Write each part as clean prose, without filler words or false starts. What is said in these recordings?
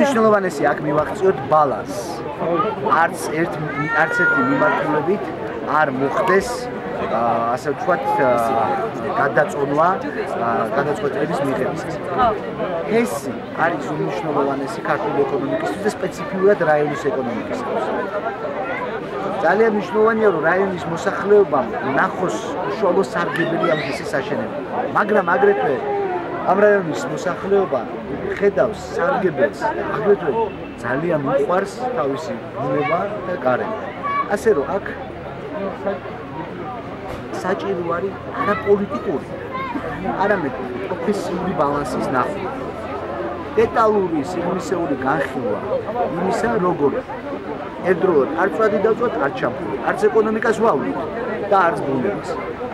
უმნიშვნელოვანესი აქ მივახციოთ ბალანსს. არც ერთი მიმართულებით არ მოხდეს ასე ვთქვათ გადაწონვა გადაწყვეტილების მიღებისას. ეს არის უმნიშვნელოვანესი ქართული ეკონომიკისთვის და სპეციფიურად რაიონის ეკონომიკისთვის. ძალიან მნიშვნელოვანია, რომ რაიონის მოსახლეობამ ნახოს უშუალო სარგებელი ამ ღირსის აშენებიდან. მაგრამ აგრეთვე ამ რაიონის მოსახლეობა ხედავს სარგებელს და აგრეთვე ძალიან უყვარს თავისი ბუნება და გარემო. ასე რომ აქ საჭირო არის არა პოლიტიკური, არამედ პროფესიული ბალანსის ნახვა. დეტალური სიგნისეული განხილვა იმისა, როგორ ერთდროულად არ წვადი დავწვათ, არ ჩამოვიდეთ, არც ეკონომიკას ვავლით და არც ბუნებას.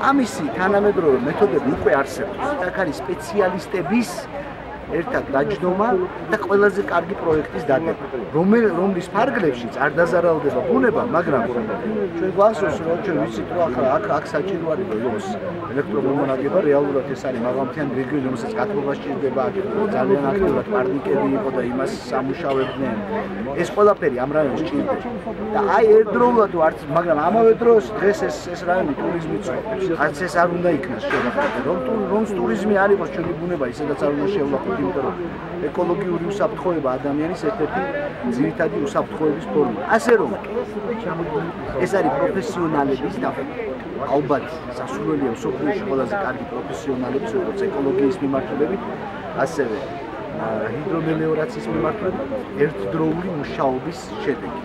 ამისი თანამედროვე მეთოდები უკვე არსებობს. აქ არის სპეციალისტების ერთად დაჯდომა და ყველაზე კარგი პროექტის დადება, რომლის ფარგლებშიც არ დაზარალდება ბუნება, მაგრამ ჩვენ გვახსოვს, რომ ჩვენ ვიცით, რომ აქ საჭირო არის რომ ელექტრომომონაგება რეალურად ეს არის მაღალმთიანი რეგიონი, რომელსაც გათბობა სჭირდება, ძალიან აქტიურად პარნიკები იყო და იმას სამუშავებდნენ. ეს ყველაფერი ამ რაიონს სჭირდება. და აი ერთდროულად მაგრამ ამავე დროს დღეს ეს რაიონი ტურიზმით ცხოვრობს. არც ეს არ უნდა იქნას შევახოთ, რომ ტურიზმი არ იყოს ჩვენი ბუნება, ისედაც არ უნდა შევлакოთ. იმიტომ რომ ეკოლოგიური უსაფრთხოება ადამიანის ერთ-ერთი ძირითადი უსაფრთხოების ფორმა. ასე რომ ეს არის პროფესიონალების და ალბათ სასურველია მსოფლიოში ყველაზე კარგი პროფესიონალების, როგორც ეკოლოგიის მიმართულებით, ასევე ჰიდრომელიორაციის მიმართულებით ერთდროული მუშაობის შედეგი.